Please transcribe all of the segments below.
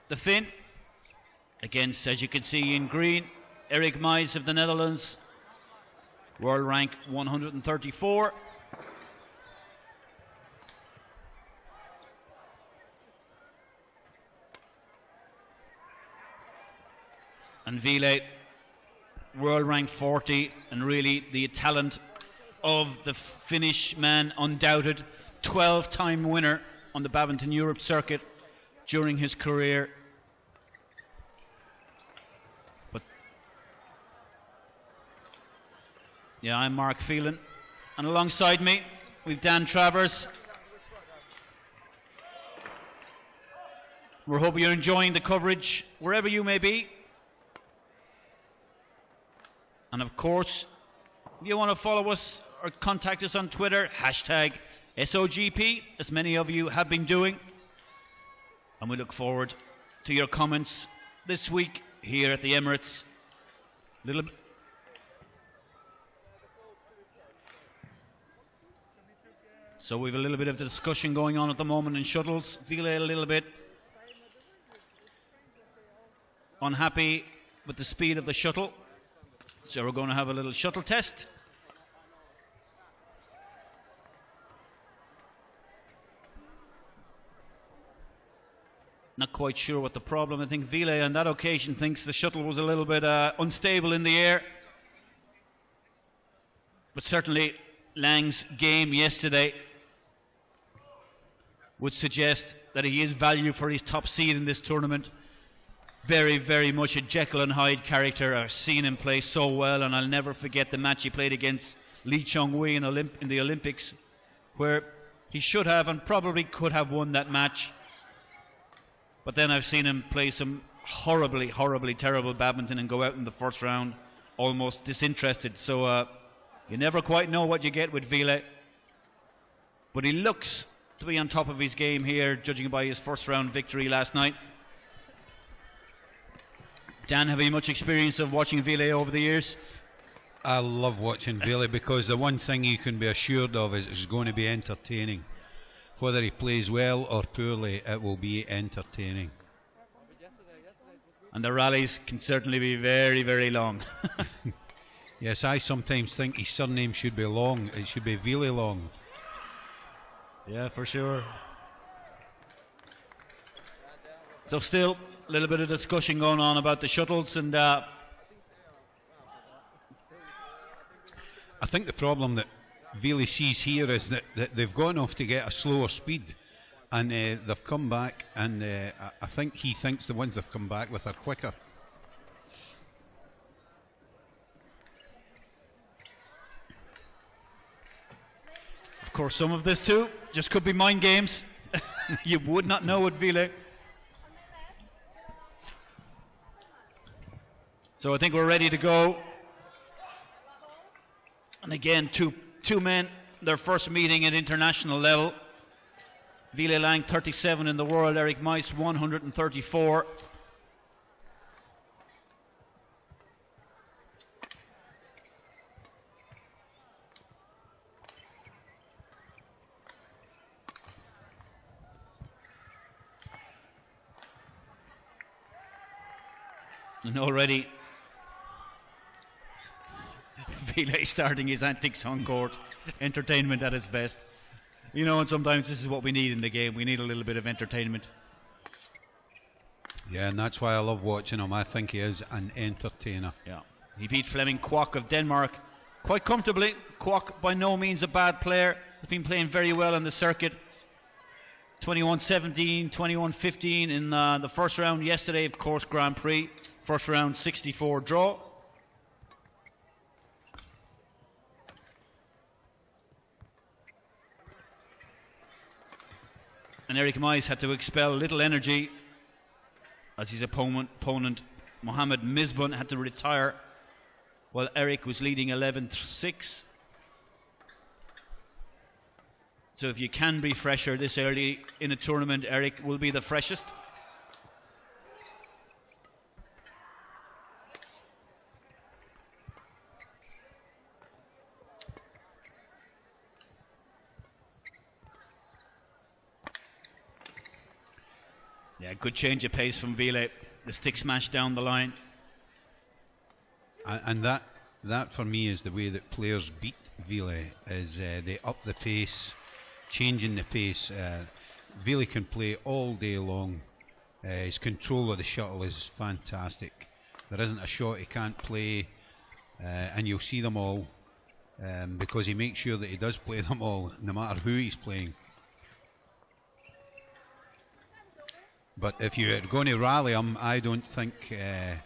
the Finn against, as you can see in green, Erik Meijs of the Netherlands, world rank 134. And Ville, world rank 40, and really the talent of the Finnish man, undoubted 12-time winner on the Badminton Europe circuit during his career. But yeah, I'm Mark Phelan, and alongside me we've Dan Travers. We're hoping you're enjoying the coverage wherever you may be. And of course, if you want to follow us or contact us on Twitter, hashtag SOGP, as many of you have been doing. And we look forward to your comments this week here at the Emirates. So we have a little bit of discussion going on at the moment in shuttles. Ville a little bit unhappy with the speed of the shuttle. So we're going to have a little shuttle test. Not quite sure what the problem. I think Ville on that occasion thinks the shuttle was a little bit unstable in the air. But certainly Lang's game yesterday would suggest that he is value for his top seed in this tournament. Very, very much a Jekyll and Hyde character. I've seen him play so well, and I'll never forget the match he played against Lee Chung-wei in the Olympics, where he should have and probably could have won that match. But then I've seen him play some horribly, horribly terrible badminton and go out in the first round almost disinterested. So you never quite know what you get with Ville. But he looks to be on top of his game here, judging by his first round victory last night. Dan, have you much experience of watching Ville over the years? I love watching Ville because the one thing you can be assured of is it's going to be entertaining. Whether he plays well or poorly, it will be entertaining. And the rallies can certainly be very, very long. Yes, I sometimes think his surname should be Long. It should be Ville Long. Yeah, for sure. So still a little bit of discussion going on about the shuttles, and I think the problem that Ville sees here is that they've gone off to get a slower speed, and they've come back, and I think he thinks the ones they've come back with are quicker. Of course, some of this too just could be mind games. You would not know with Ville. So I think we're ready to go. And again, two men, their first meeting at international level. Ville Lang, 37 in the world. Erik Meijs, 134. And already Ville starting his antics on court. Entertainment at its best. You know, and sometimes this is what we need in the game. We need a little bit of entertainment. Yeah, and that's why I love watching him. I think he is an entertainer. Yeah. He beat Flemming Kwok of Denmark quite comfortably. Kwok, by no means a bad player. Has been playing very well on the circuit. 21-17, 21-15 in the first round yesterday, of course, Grand Prix. First round 64 draw. And Erik Meijs had to expel little energy as his opponent Mohammed Misbun had to retire while Erik was leading 11-6. So if you can be fresher this early in a tournament, Erik will be the freshest. Yeah, good change of pace from Ville. The stick smash down the line. And that for me is the way that players beat Ville, is they up the pace, changing the pace. Ville can play all day long. His control of the shuttle is fantastic. There isn't a shot he can't play, and you'll see them all, because he makes sure that he does play them all, no matter who he's playing. But if you're going to rally him, I don't think,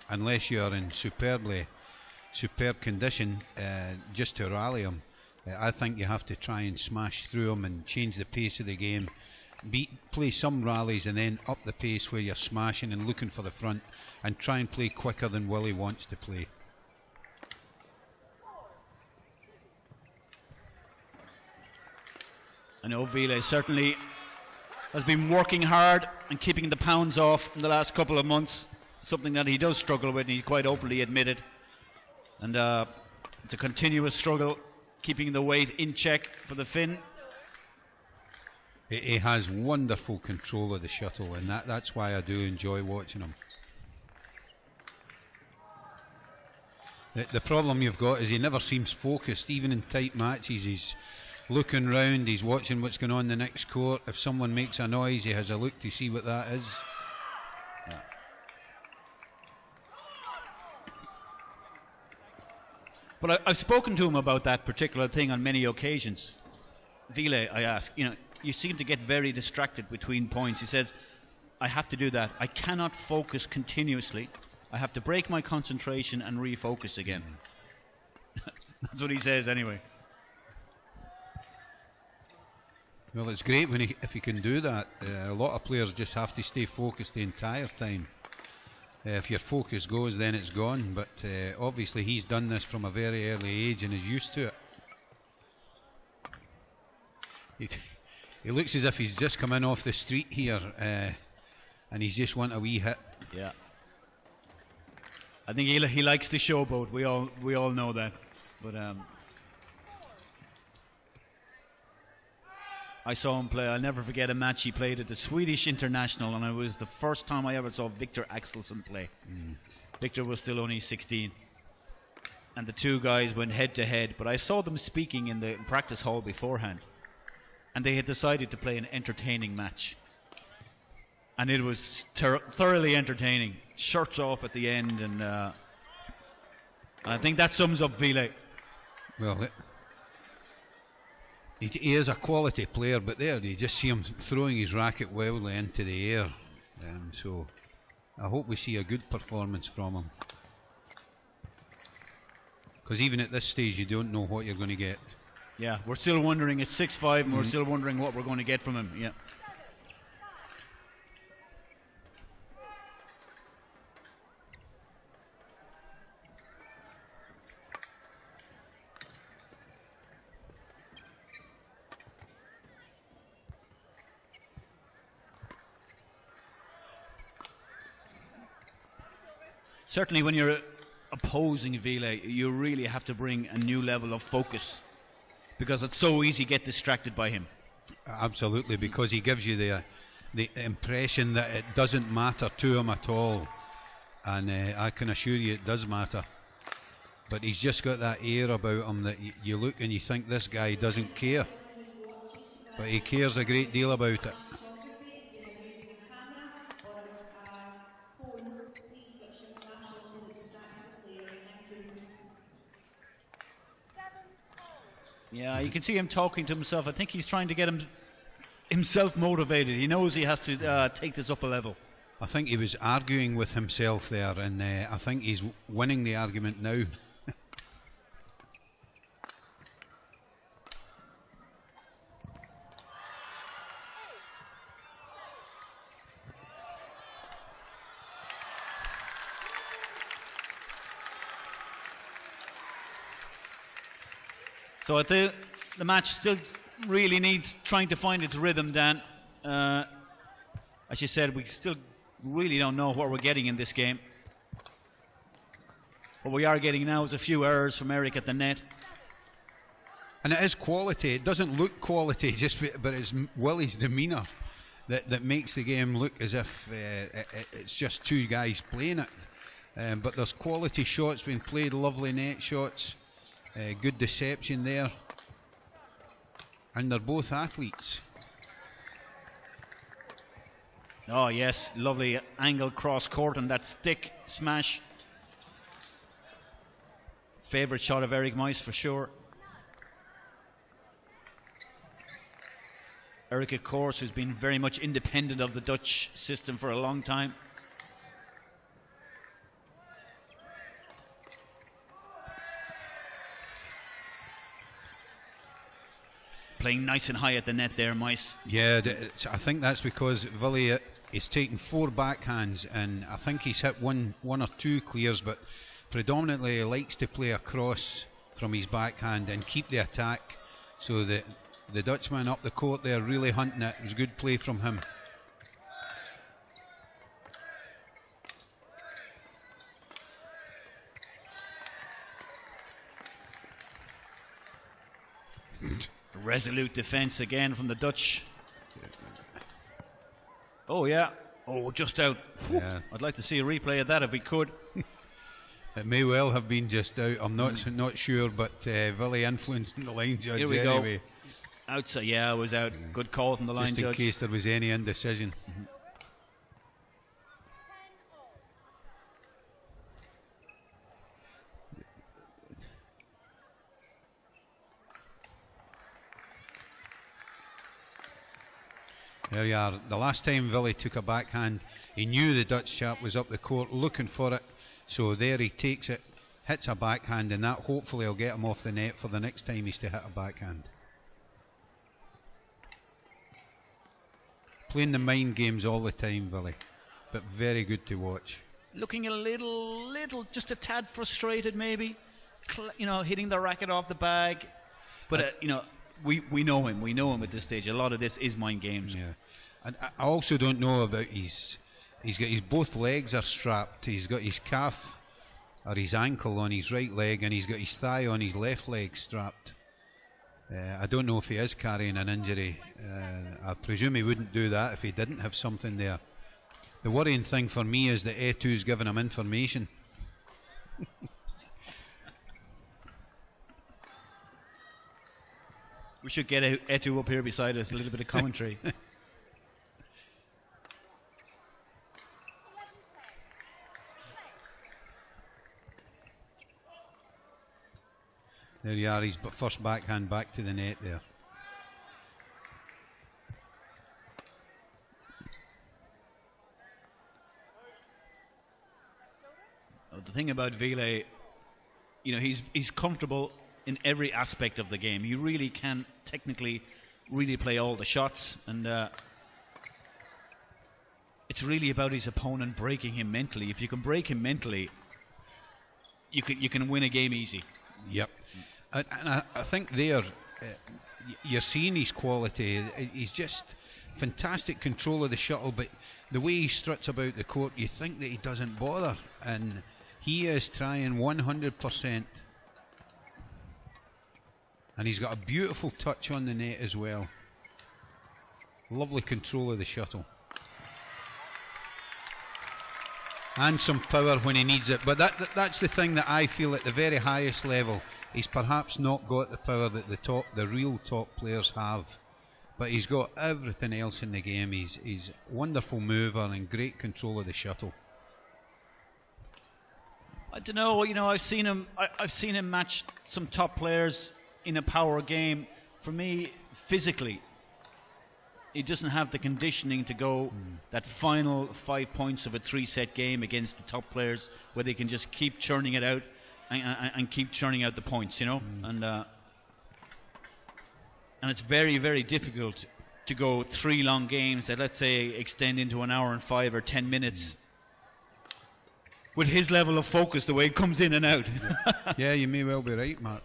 unless you're in superb condition, just to rally him, I think you have to try and smash through him and change the pace of the game. Play some rallies and then up the pace where you're smashing and looking for the front, and try and play quicker than Willie wants to play. I know Ville certainly has been working hard and keeping the pounds off in the last couple of months, something that he does struggle with, and he's quite openly admitted. And it's a continuous struggle, keeping the weight in check for the Finn. He has wonderful control of the shuttle, and that's why I do enjoy watching him. The problem you've got is he never seems focused, even in tight matches. He's looking round, he's watching what's going on in the next court. If someone makes a noise, he has a look to see what that is. Yeah. But I've spoken to him about that particular thing on many occasions. Ville, I ask, you seem to get very distracted between points. He says, I have to do that. I cannot focus continuously. I have to break my concentration and refocus again. That's what he says anyway. Well, it's great if he can do that. A lot of players just have to stay focused the entire time. If your focus goes, then it's gone. But obviously he's done this from a very early age and is used to it. He looks as if he's just come in off the street here, and he's just want a wee hit. Yeah. I think he likes the showboat. We all know that. But I saw him play. I'll never forget a match he played at the Swedish International, and it was the first time I ever saw Victor Axelsson play. Victor was still only 16, and the two guys went head to head. But I saw them speaking in the practice hall beforehand, and they had decided to play an entertaining match, and it was thoroughly entertaining. Shirts off at the end, and I think that sums up Ville. Well, he is a quality player, but there you just see him throwing his racket wildly into the air. So I hope we see a good performance from him, because even at this stage you don't know what you're going to get. Yeah, we're still wondering. It's 6-5, and we're still wondering what we're going to get from him. Yeah. Certainly when you're opposing Ville, you really have to bring a new level of focus, because it's so easy to get distracted by him. Absolutely, because he gives you the impression that it doesn't matter to him at all, and I can assure you it does matter. But he's just got that air about him that you look and you think this guy doesn't care, but he cares a great deal about it. Yeah, you can see him talking to himself. I think he's trying to get himself motivated. He knows he has to take this up a level. I think he was arguing with himself there, and I think he's winning the argument now. So I think the match still really needs trying to find its rhythm, Dan. As you said, we still really don't know what we're getting in this game. What we are getting now is a few errors from Erik at the net. And it is quality. It doesn't look quality, but it's Willie's demeanour. that makes the game look as if it's just two guys playing it. But there's quality shots being played, lovely net shots, good deception there, and they're both athletes. Oh yes, lovely angle cross court and that stick smash. Favourite shot of Erik Meijs for sure. Erik, of course, who's been very much independent of the Dutch system for a long time. Playing nice and high at the net there, Meijs. Yeah, I think that's because Ville is taking 4 backhands, and I think he's hit one or two clears, but predominantly he likes to play across from his backhand and keep the attack. So the Dutchman up the court there really hunting it. It was good play from him. Resolute defence again from the Dutch. Oh yeah. Oh, just out. Yeah. I'd like to see a replay of that if we could. It may well have been just out. I'm not sure, but Ville influencing the line judge. Here we anyway. Go. Outside, yeah, it was out. Good call from the line judge. Just in case there was any indecision. There you are. The last time Ville took a backhand, he knew the Dutch chap was up the court looking for it. So there he takes it, hits a backhand, and that hopefully will get him off the net for the next time he's to hit a backhand. Playing the mind games all the time, Ville, but very good to watch. Looking a little, just a tad frustrated maybe. Hitting the racket off the bag. But, we know him. We know him at this stage. A lot of this is mind games. Yeah. And I also don't know about he's got his both legs are strapped. He's got his calf or his ankle on his right leg, and he's got his thigh on his left leg strapped. I don't know if he is carrying an injury. I presume he wouldn't do that if he didn't have something there. The worrying thing for me is that Etu's giving him information. We should get Etu up here beside us, a little bit of commentary. There you are, his first backhand back to the net there. The thing about Ville, he's comfortable in every aspect of the game. He really can technically really play all the shots, and it's really about his opponent breaking him mentally. If you can break him mentally, you can win a game easy. Yep. And I think there you're seeing his quality. He's just fantastic control of the shuttle, but the way he struts about the court, you think that he doesn't bother, and he is trying 100%. And he's got a beautiful touch on the net as well. Lovely control of the shuttle. And some power when he needs it. But that's the thing that I feel at the very highest level. He's perhaps not got the power that the real top players have. But he's got everything else in the game. He's a wonderful mover and great control of the shuttle. I don't know. I've seen him match some top players in a power game. For me, physically, he doesn't have the conditioning to go that final 5 points of a 3-set game against the top players, where they can just keep churning it out and keep churning out the points, and it's very, very difficult to go 3 long games that, let's say, extend into an hour and 5 or 10 minutes with his level of focus, the way it comes in and out. Yeah, you may well be right, Mark.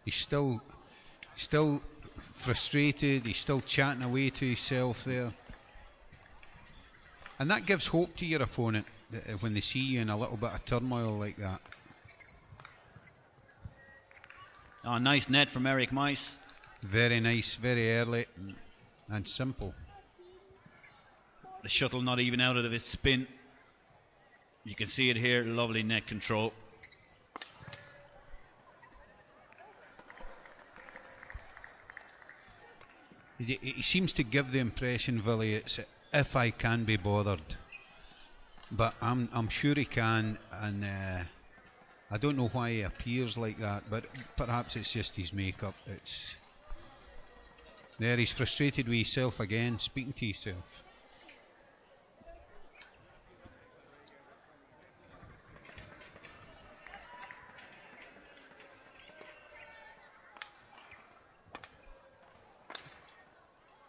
He's still frustrated. He's still chatting away to himself there, and that gives hope to your opponent when they see you in a little bit of turmoil like that. Oh, nice net from Erik Meijs. Very nice, very early and simple. The shuttle not even out of its spin. You can see it here, lovely net control. He seems to give the impression, Ville, it's if I can be bothered. But I'm sure he can, and I don't know why he appears like that, but perhaps it's just his makeup. There, he's frustrated with himself again, speaking to himself.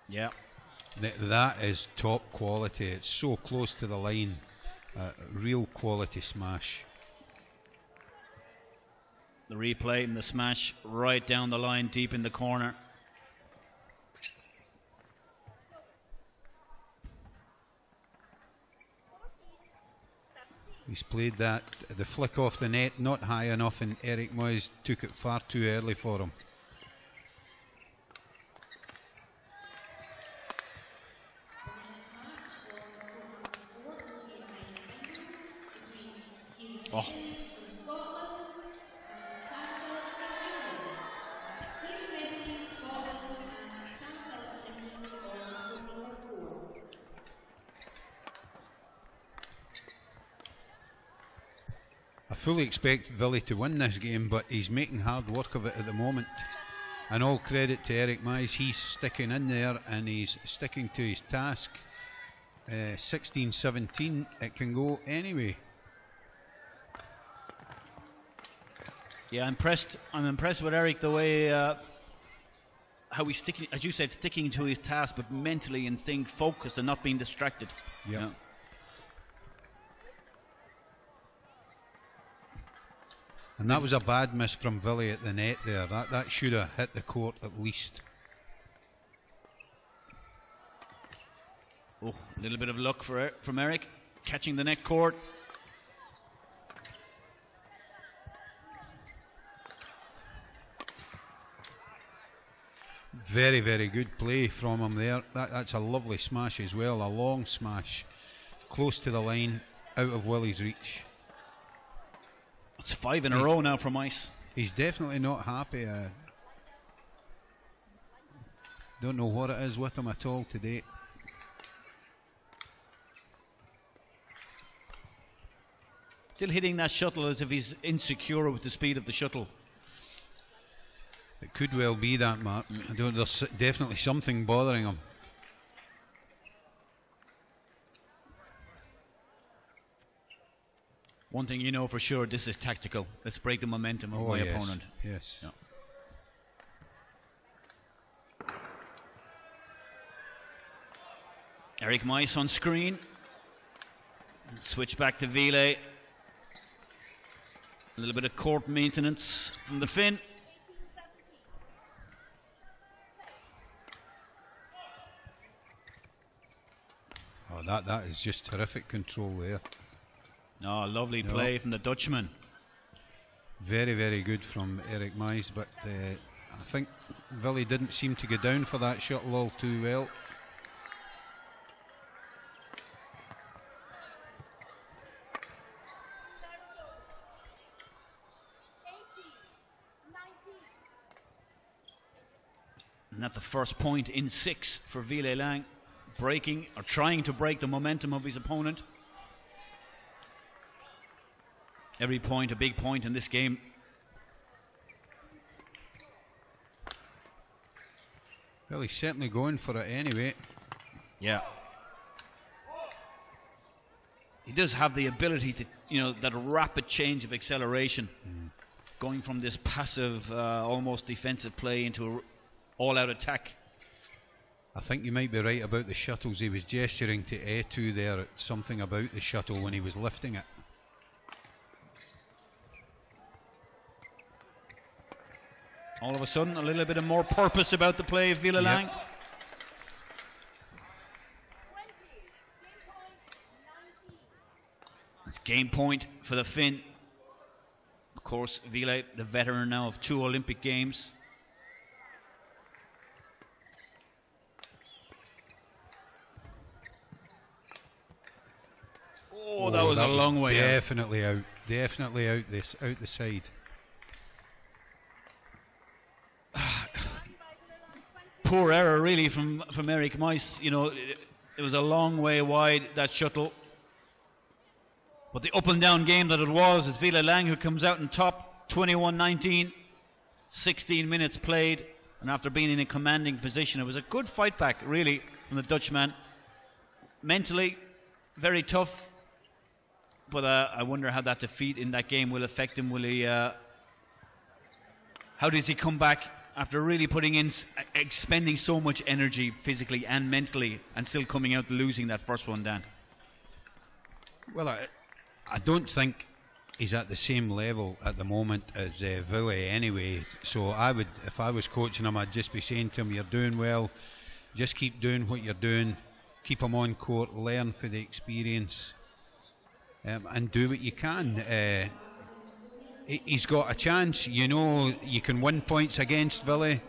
Yeah. That is top quality. It's so close to the line. Real quality smash. The replay and the smash right down the line, deep in the corner. He's played that, the flick off the net, not high enough, and Erik Meijs took it far too early for him. Oh. I fully expect Ville to win this game, but he's making hard work of it at the moment. And all credit to Erik Meijs, he's sticking in there and he's sticking to his task. 16-17, it can go anyway. Yeah, I'm impressed with Erik, the way how he's sticking, as you said, sticking to his task, but mentally and staying focused and not being distracted. Yeah. Yeah. And that was a bad miss from Ville at the net there. That should have hit the court at least. Oh, a little bit of luck from Erik, catching the net court. Very, very good play from him there. That's a lovely smash as well, a long smash. Close to the line, out of Willie's reach. It's 5 in a row now from Meijs. He's definitely not happy. Don't know what it is with him at all today. Still hitting that shuttle as if he's insecure with the speed of the shuttle. It could well be that, Mark. There's definitely something bothering him. One thing you know for sure, this is tactical. Let's break the momentum of my opponent. Yes. Yeah. Erik Meijs on screen. Switch back to Ville. A little bit of court maintenance from the Finn. Oh, that is just terrific control there. Oh, lovely play from the Dutchman. Very, very good from Erik Meijs, but I think Ville didn't seem to go down for that shuttle all too well. And that's the first point in 6 for Ville Lang, breaking or trying to break the momentum of his opponent. Every point a big point in this game. Well, he's certainly going for it anyway. Yeah. He does have the ability to, that rapid change of acceleration, going from this passive, almost defensive play into all-out attack. I think you might be right about the shuttles. He was gesturing to A2 there at something about the shuttle when he was lifting it. All of a sudden, a little bit of more purpose about the play of Ville Lang. It's game point for the Finn. Of course, Ville, the veteran now of 2 Olympic Games. Oh, that was a long way out. Definitely out. Definitely out the side. Poor error really from Erik Meijs. You know, it was a long way wide, that shuttle. But the up and down game that it was, it's Ville Lang who comes out on top, 21-19, 16 minutes played, and after being in a commanding position, it was a good fight back really from the Dutchman. Mentally, very tough, but I wonder how that defeat in that game will affect him. Will he? How does he come back after really putting in, expending so much energy physically and mentally, and still coming out losing that first one, Dan? Well, I don't think he's at the same level at the moment as Ville anyway. So I would, if I was coaching him, I'd just be saying to him, "You're doing well. Just keep doing what you're doing. Keep him on court. Learn for the experience, and do what you can." He's got a chance. You know, you can win points against Ville.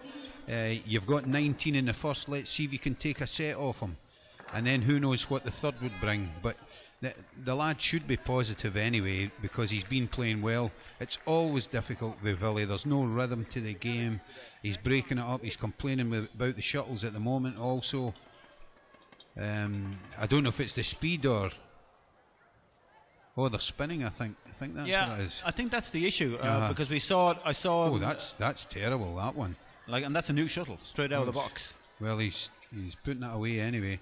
You've got 19 in the first. Let's see if you can take a set off him, and then who knows what the third would bring. But the lad should be positive anyway, because he's been playing well. It's always difficult with Ville. There's no rhythm to the game. He's breaking it up. He's complaining about the shuttles at the moment also. I don't know if it's the speed or... Oh, they're spinning, I think that's what it is. I think that's the issue, because we saw it. I saw... Oh, that's terrible, that one. And that's a new shuttle, straight out of the box. Well, he's putting it away anyway.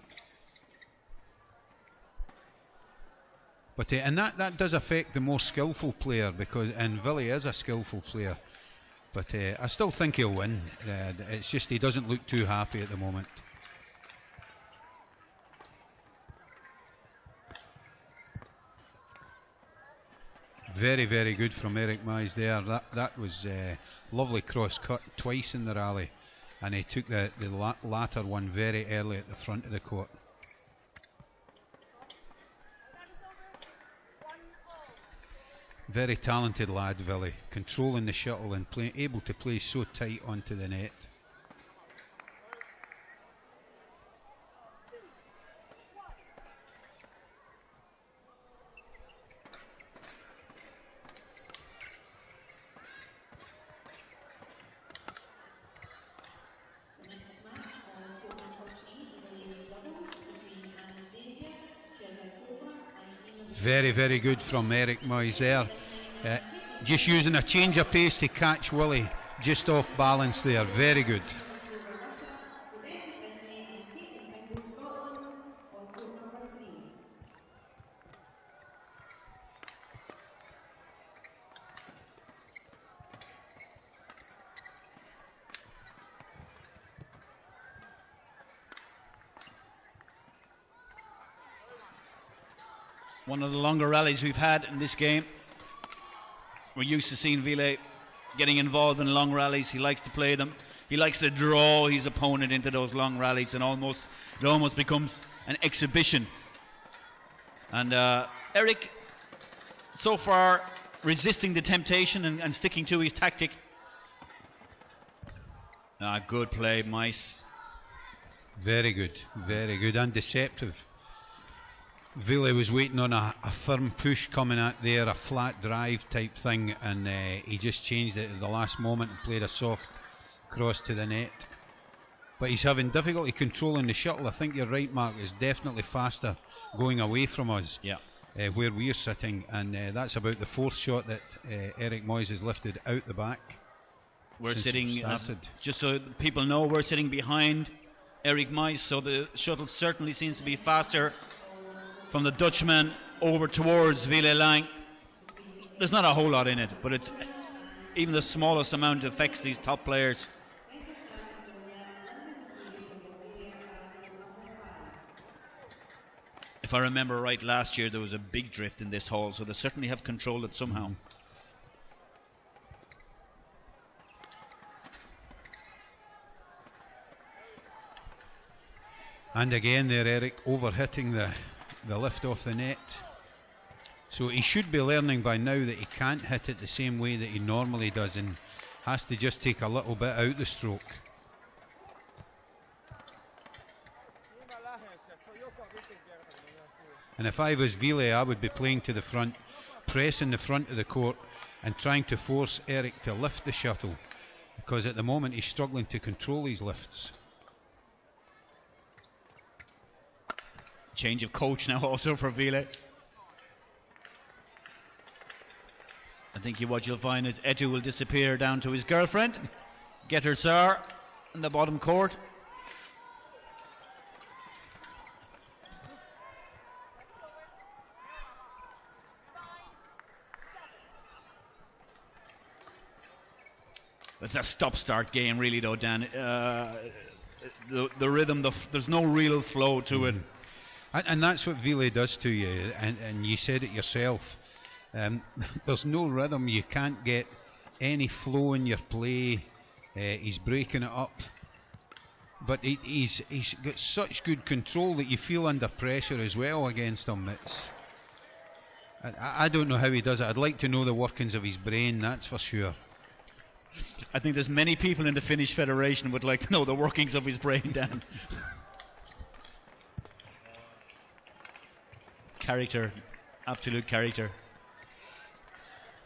But and that does affect the more skillful player, and Ville is a skillful player. But I still think he'll win. It's just he doesn't look too happy at the moment. Very, very good from Erik Meijs there. That was lovely cross cut twice in the rally, and he took the latter one very early at the front of the court. Very talented lad, Ville, controlling the shuttle and able to play so tight onto the net. Very, very good from Erik Meijs there. Just using a change of pace to catch Willie just off balance there. Very good. One of the longer rallies we've had in this game. We're used to seeing Ville getting involved in long rallies. He likes to play them. He likes to draw his opponent into those long rallies, and it almost becomes an exhibition. And Erik, so far, resisting the temptation and sticking to his tactic. Good play, Meijs. Very good, and deceptive. Ville was waiting on a firm push coming at there, a flat drive type thing, and he just changed it at the last moment and played a soft cross to the net. But he's having difficulty controlling the shuttle. I think you're right, Mark. It's definitely faster going away from us, where we're sitting, and that's about the fourth shot that Erik Meijs has lifted out the back. We're sitting, just so people know, we're sitting behind Erik Meijs, so the shuttle certainly seems to be faster from the Dutchman over towards Ville Lang. There's not a whole lot in it, but it's even the smallest amount affects these top players. If I remember right, last year there was a big drift in this hall, so they certainly have controlled it somehow. And again there, Erik overhitting the lift off the net. So he should be learning by now that he can't hit it the same way that he normally does, and has to just take a little bit out the stroke. And if I was Ville, I would be playing to the front, pressing the front of the court and trying to force Erik to lift the shuttle, because at the moment he's struggling to control his lifts. Change of coach now also for Ville. I think what you'll find is Etu will disappear down to his girlfriend. Get her sir in the bottom court. It's a stop-start game, really, though, Dan. The rhythm, there's no real flow to it. And that's what Ville does to you, and you said it yourself. There's no rhythm. You can't get any flow in your play. He's breaking it up, but he's got such good control that you feel under pressure as well against him. I don't know how he does it. I'd like to know the workings of his brain, that's for sure. I think there's many people in the Finnish Federation would like to know the workings of his brain, Dan. Character, absolute character.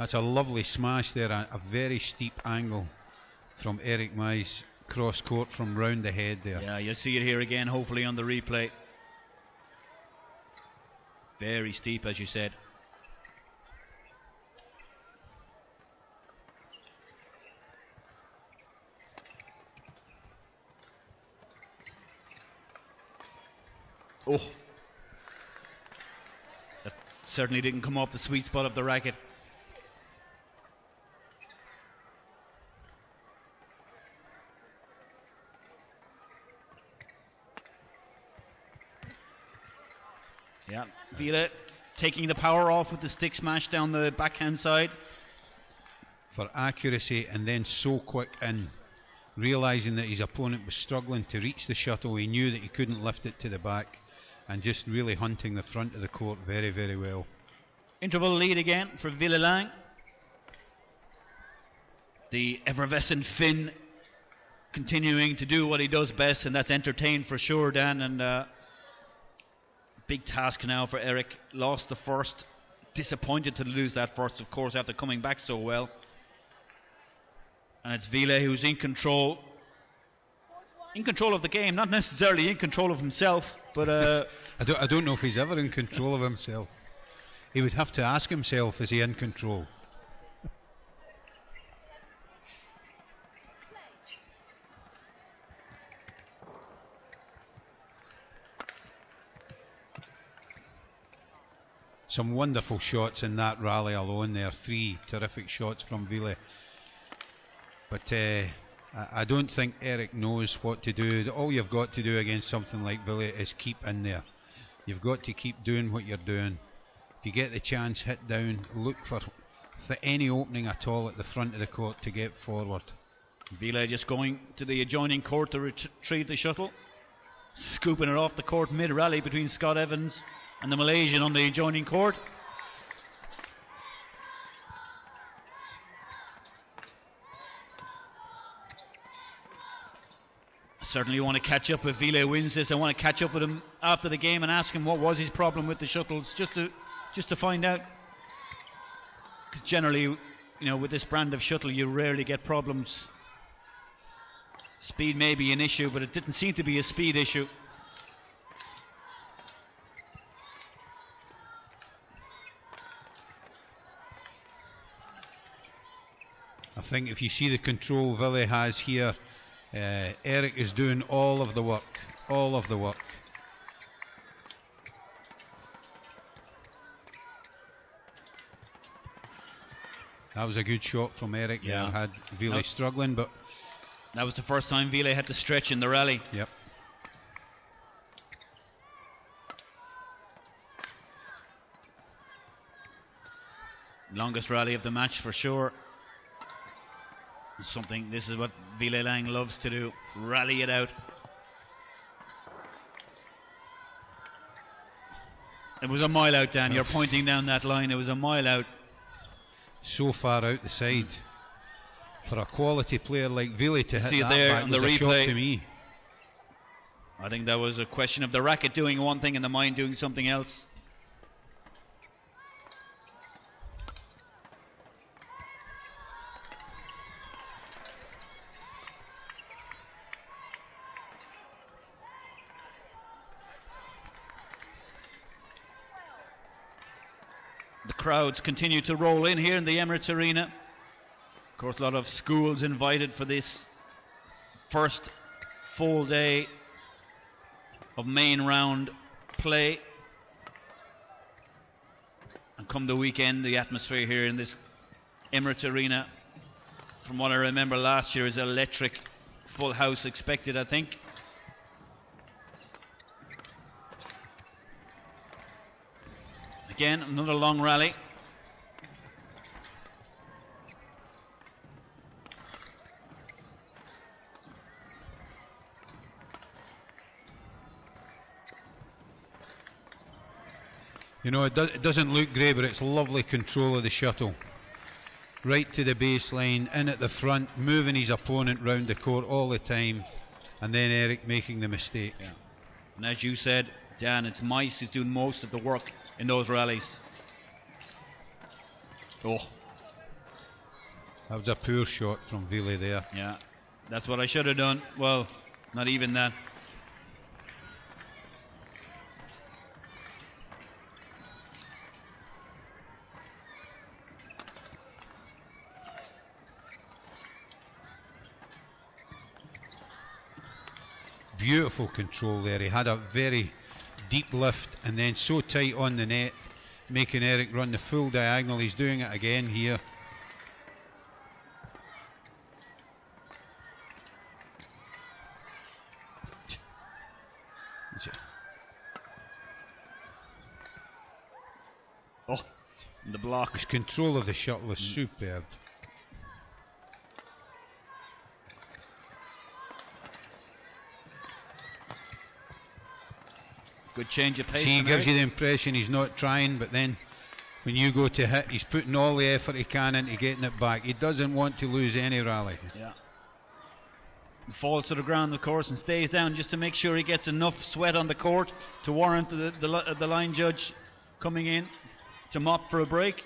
That's a lovely smash there, a very steep angle from Erik Meijs, cross court from round the head there. Yeah, you'll see it here again, hopefully on the replay. Very steep, as you said. Oh, that certainly didn't come off the sweet spot of the racket. Yeah, Ville taking the power off with the stick smash down the backhand side. For accuracy, and then so quick in, realising that his opponent was struggling to reach the shuttle. He knew that he couldn't lift it to the back, and just really hunting the front of the court very, very well. Interval lead again for Ville Lang. The effervescent Finn continuing to do what he does best, and that's entertain for sure, Dan. And big task now for Erik. Lost the first. Disappointed to lose that first, of course, after coming back so well. And it's Ville who's in control. In control of the game, not necessarily in control of himself, but I don't know if he's ever in control of himself. He would have to ask himself, is he in control? Some wonderful shots in that rally alone there. 3 terrific shots from Ville. But I don't think Erik knows what to do. All you've got to do against something like Ville is keep in there. You've got to keep doing what you're doing. If you get the chance, hit down, look for any opening at all at the front of the court to get forward. Ville just going to the adjoining court to retrieve the shuttle. Scooping it off the court mid-rally between Scott Evans and the Malaysian on the adjoining court. I certainly want to catch up if Ville wins this. I want to catch up with him after the game and ask him what was his problem with the shuttles, just to find out. Because generally, you know, with this brand of shuttle, you rarely get problems. Speed may be an issue, but it didn't seem to be a speed issue. I think if you see the control Ville has here, Erik is doing all of the work. All of the work. That was a good shot from Erik. Yeah. There had Ville struggling, but that was the first time Ville had to stretch in the rally. Yep. Longest rally of the match for sure. This is what Ville Lang loves to do. Rally it out. It was a mile out, Dan. You're pointing down that line. It was a mile out. So far out the side. For a quality player like Ville to hit that there back on was the a replay. shock to me. I think that was a question of the racket doing one thing and the mind doing something else. The crowds continue to roll in here in the Emirates Arena. Of course, a lot of schools invited for this first full day of main round play. And come the weekend, the atmosphere here in this Emirates Arena, from what I remember last year, is electric. Full house expected, I think. Again, another long rally. You know, it doesn't look great, but it's lovely control of the shuttle. Right to the baseline, in at the front, moving his opponent round the court all the time, and then Erik making the mistake. Yeah. And as you said, Dan, it's Meijs who's doing most of the work in those rallies. Oh. That was a poor shot from Ville there. Yeah, that's what I should have done. Well, not even that. Beautiful control there. He had a very deep lift and then so tight on the net, making Erik run the full diagonal. He's doing it again here. Oh, the block. His control of the shuttle is superb. Good change of pace. See, he gives you the impression he's not trying, but then when you go to hit, he's putting all the effort he can into getting it back. He doesn't want to lose any rally. Yeah. He falls to the ground, of course, and stays down just to make sure he gets enough sweat on the court to warrant the line judge coming in to mop for a break.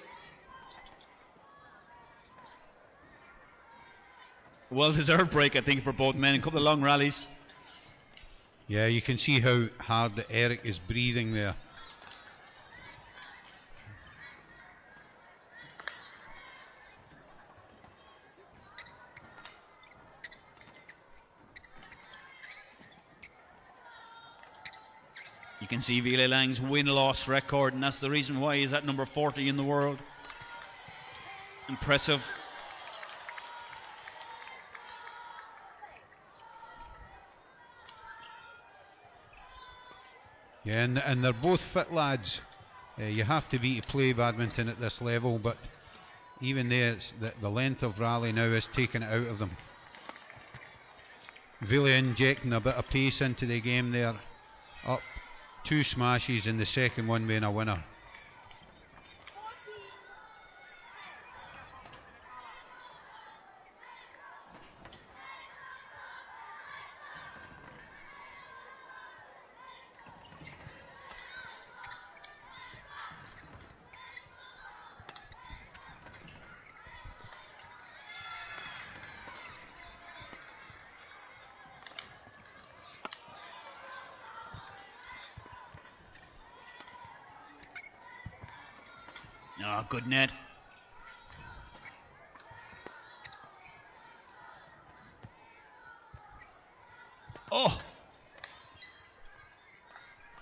Well-deserved break, I think, for both men. A couple of long rallies. Yeah, you can see how hard that Erik is breathing there. You can see Ville Lang's win-loss record, and that's the reason why he's at number 40 in the world. Impressive. Yeah, and they're both fit lads. You have to be to play badminton at this level, but even there, the length of rally now is taking it out of them. Ville injecting a bit of pace into the game there. Up 2 smashes and the second one being a winner. Oh, good net. Oh!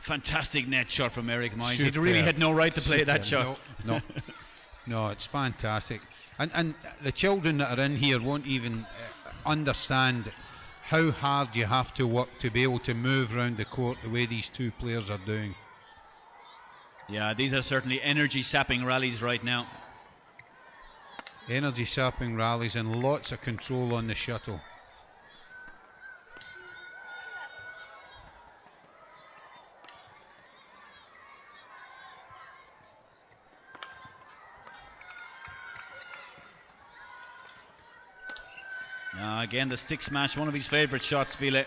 Fantastic net shot from Erik Meijs. He really had no right to play that shot. No, it's fantastic. And the children that are in here won't even understand how hard you have to work to be able to move around the court the way these two players are doing. Yeah, these are certainly energy-sapping rallies right now. Energy-sapping rallies and lots of control on the shuttle. Again, the stick smash, one of his favourite shots, Ville.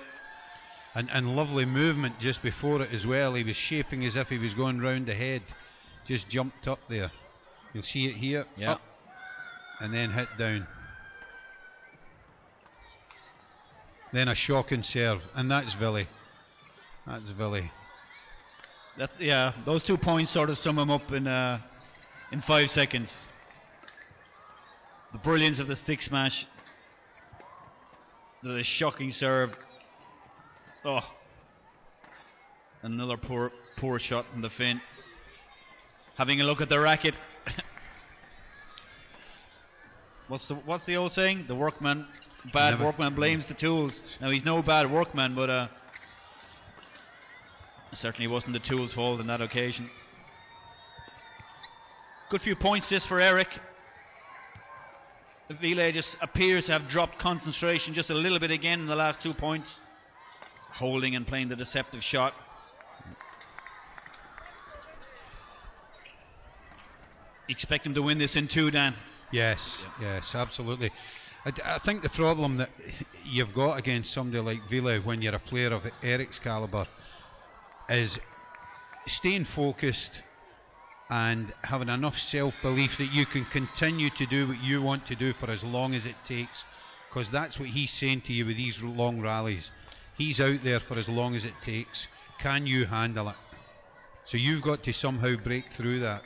And lovely movement just before it as well. He was shaping as if he was going round the head. Just jumped up there. You'll see it here. Yeah. Up, and then hit down. Then a shocking serve. And that's Ville. That's Ville. Those 2 points sort of sum him up in in 5 seconds. The brilliance of the stick smash. The shocking serve. Oh, another poor shot from the Finn. Having a look at the racket. What's the old saying? The bad workman blames the tools. Now he's no bad workman, but certainly wasn't the tools' fault on that occasion. Good few points this for Erik. Ville just appears to have dropped concentration just a little bit again in the last 2 points. Holding and playing the deceptive shot. Expect him to win this in 2, Dan. Yes, yes, absolutely. I think the problem that you've got against somebody like Ville when you're a player of Erik's calibre is staying focused and having enough self-belief that you can continue to do what you want to do for as long as it takes, because that's what he's saying to you with these long rallies. He's out there for as long as it takes. Can you handle it? So you've got to somehow break through that.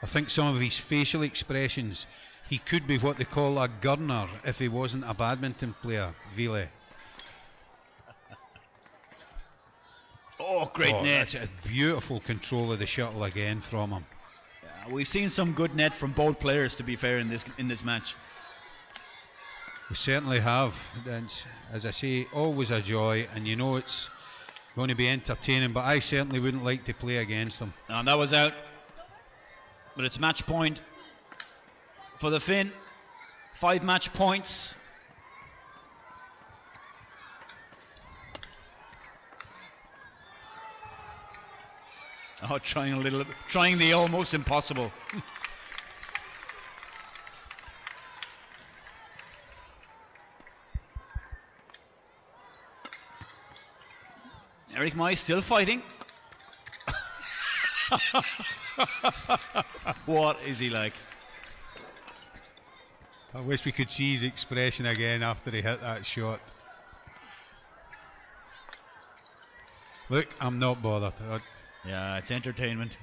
I think some of his facial expressions, he could be what they call a gunner if he wasn't a badminton player, Ville. Oh, great net. That's a beautiful control of the shuttle again from him. Yeah, we've seen some good net from both players, to be fair, in this match. We certainly have. And as I say, always a joy, and you know it's going to be entertaining, but I certainly wouldn't like to play against them. And that was out. But it's match point for the Finn. 5 match points. Oh, trying the almost impossible. Erik Meijs still fighting. What is he like? I wish we could see his expression again after he hit that shot. Look, I'm not bothered. Yeah, it's entertainment.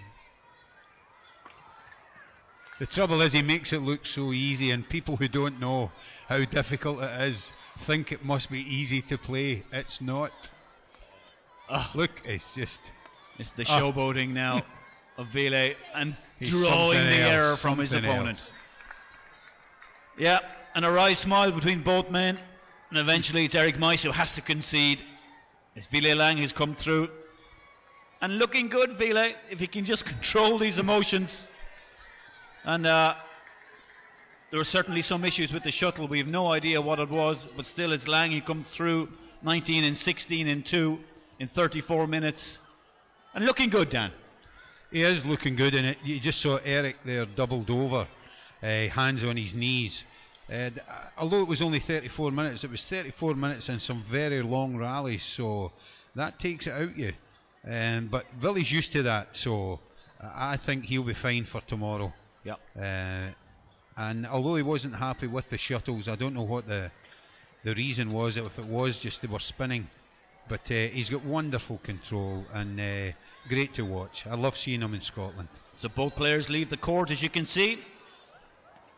The trouble is he makes it look so easy, and people who don't know how difficult it is think it must be easy to play. It's not. Look, it's the showboating now of Ville and drawing the error from his opponent. Yeah, and a wry smile between both men, and eventually it's Erik Meijs who has to concede. It's Ville Lang who's come through, and looking good, Ville, if he can just control these emotions. And there were certainly some issues with the shuttle. We have no idea what it was, but still it's Lang who comes through 19 and 16 and 2 in 34 minutes, and looking good, Dan. He is looking good, and you just saw Erik there doubled over, hands on his knees. Although it was only 34 minutes, it was 34 minutes and some very long rallies, so that takes it out you. But Ville's used to that, so I think he'll be fine for tomorrow. Yep. And although he wasn't happy with the shuttles, I don't know what the reason was, if it was just they were spinning. But he's got wonderful control and great to watch. I love seeing him in Scotland. So both players leave the court, as you can see.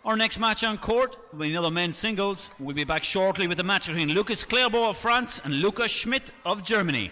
Our next match on court will be another men's singles. We'll be back shortly with the match between Lucas Clairbeau of France and Lukas Schmidt of Germany.